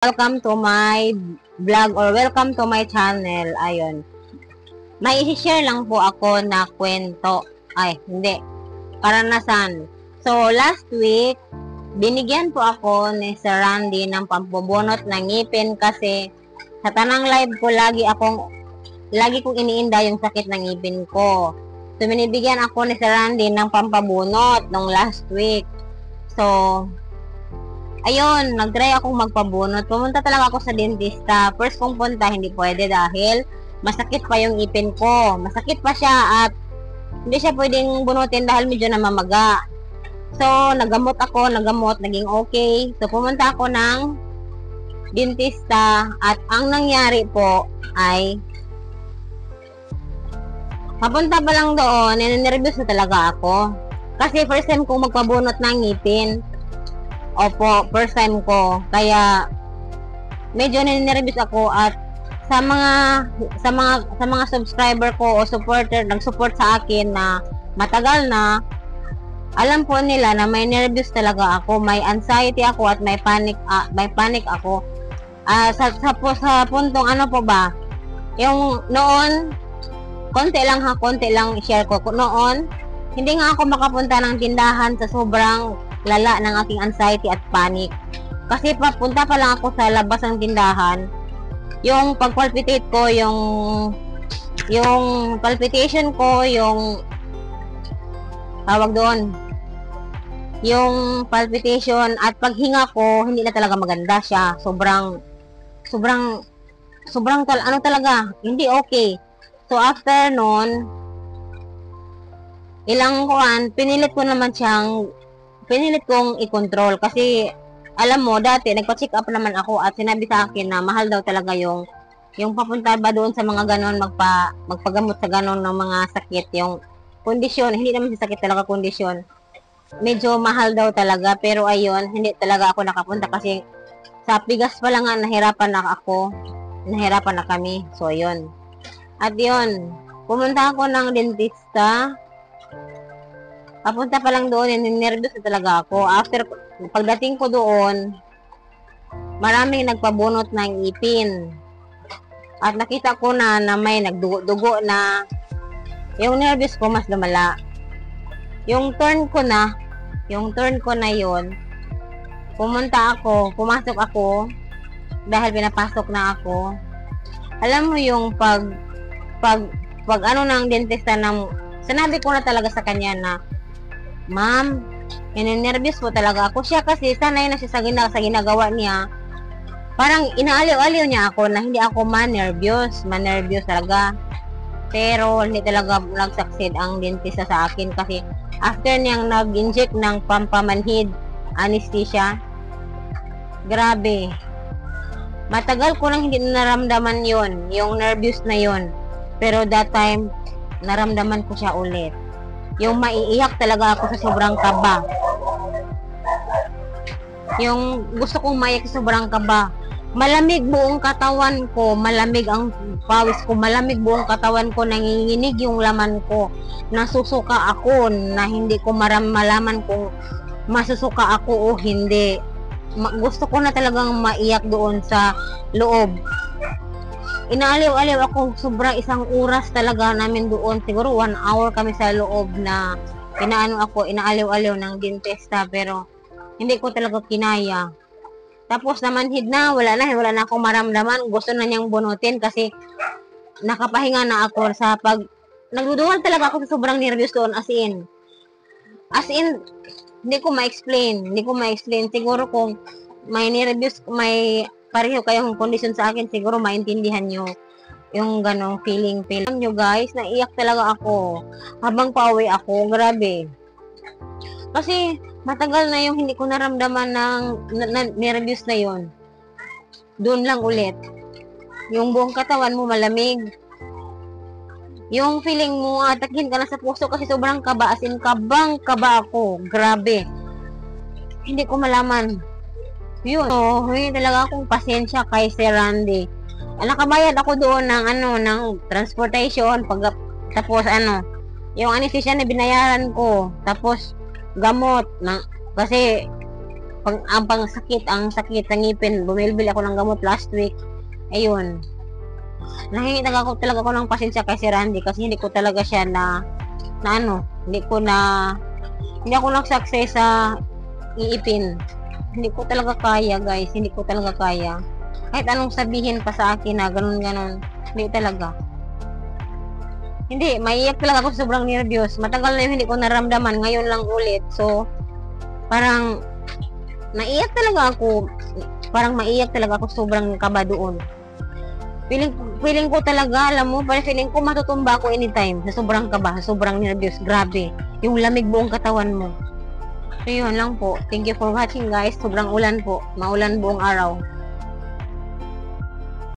Welcome to my vlog or welcome to my channel. Ayun. May i-share lang po ako na kwento. Ay, hindi. Karanasan. So, last week, binigyan po ako ni Sir Randy ng pampubunot ng ngipin kasi sa tanang live ko, lagi kong iniinda yung sakit ng ngipin ko. So, binibigyan ako ni Sir Randy ng pampabunot nung last week. So, ayun, nag-try akong magpabunot. Pumunta talaga ako sa dentista. First kong punta, hindi pwede dahil masakit pa yung ipin ko. Masakit pa siya at hindi siya pwedeng bunutin dahil medyo namamaga. So, nagamot, naging okay. So, pumunta ako ng dentista at ang nangyari po ay papunta pa lang doon, ninervyos na talaga ako. Kasi first time kong magpabunot ng ngipin. Opo, first time ko. Kaya medyo ninervyos ako at sa mga subscriber ko o supporter, nag-support sa akin na matagal na, alam po nila na may nervous talaga ako, may anxiety ako at may panic ako. Sa puntong ano po ba? Yung noon, konti lang i-share ko. Noon, hindi nga ako makapunta ng tindahan sa sobrang lala ng aking anxiety at panic. Kasi papunta pa lang ako sa labas ng tindahan, yung pag-palpitate ko, yung palpitation ko, yung tawag doon, yung palpitation at paghinga ko, hindi na talaga maganda siya. Sobrang ano talaga, hindi okay. So after noon, pinilit kong i-control kasi alam mo, dati nagpa-check up naman ako at sinabi sa akin na mahal daw talaga yung papunta ba doon sa mga ganon, magpagamot sa ganon ng mga sakit, yung kondisyon, hindi naman sa sakit talaga, kondisyon. Medyo mahal daw talaga, pero ayun, hindi talaga ako nakapunta kasi sa bigas pa lang nga nahirapan na kami. So ayun. At yun, pumunta ako ng dentista. Papunta pa lang doon, nervous na talaga ako. After, pagdating ko doon, maraming nagpabunot ng ipin. At nakita ko na may nagdugo-dugo na. Yung nervous ko mas lumala. Yung turn ko na yon, pumasok ako, dahil pinapasok na ako. Alam mo yung pag ano ng dentista sinabi ko na talaga sa kanya na, ma'am, nervous po talaga ako. Siya kasi sanay na siya sa ginagawa niya. Parang inaaliw-aliw niya ako na hindi ako manervyos talaga. Pero hindi talaga nag-succeed ang dentista sa akin kasi after niyang nag-inject ng pampamanhid anesthesia, grabe. Matagal ko nang hindi naramdaman yon, yung nervous na yon. Pero that time, naramdaman ko siya ulit. Yung maiiyak talaga ako sa sobrang kaba. Yung gusto kong maiyak sa sobrang kaba. Malamig buong katawan ko, malamig ang pawis ko, malamig buong katawan ko, nanginginig yung laman ko. Nasusuka ako na hindi ko malaman kung masusuka ako o hindi. Gusto ko na talagang maiyak doon sa loob. Inaaliw-aliw ako, sobrang isang oras talaga namin doon. Siguro 1 hour kami sa loob na inaaliw-aliw ng dentista, pero hindi ko talaga kinaya. Tapos namanhid na, wala na akong maramdaman. Gusto na niyang bunutin kasi nakapahinga na ako nagduduwal talaga ako sa sobrang nervous doon, as in, hindi ko ma-explain. Siguro kung may nervous, may pareho kayong kondisyon sa akin, siguro maintindihan nyo yung ganong feeling. Alam nyo guys, naiyak talaga ako habang pauwi ako, grabe. Kasi matagal na yung hindi ko naramdaman ng nervous na yon. Doon lang ulit. Yung buong katawan mo malamig. Yung feeling mo, atakin ka na sa puso kasi sobrang kaba, as in kaba ako, grabe. Hindi ko malaman. Yun. So, hindi talaga akong pasensya kay Sir Randy. Nakabayad ako doon ng transportation, tapos yung anesthesia na binayaran ko, tapos gamot kasi ang sakit sa ngipin, bumilbil ako ng gamot last week. Ayun. Nahingi talaga ako ng pasensya kay si Randy kasi hindi ko talaga siya hindi ako nag-success sa iipin. Hindi ko talaga kaya, guys. Hindi ko talaga kaya. Kahit anong sabihin pa sa akin na ganun. Hindi talaga. Hindi, maiiyak talaga ako, sobrang nervyos. Matagal na yung hindi ko naramdaman, ngayon lang ulit. So, parang maiiyak talaga ako, sobrang kaba doon. Feeling ko talaga, alam mo, parang feeling ko matutumba ako anytime sa sobrang kaba, sa sobrang nervyos. Grabe, yung lamig buong katawan mo. So, yun lang po. Thank you for watching, guys. Sobrang ulan po. Maulan buong araw.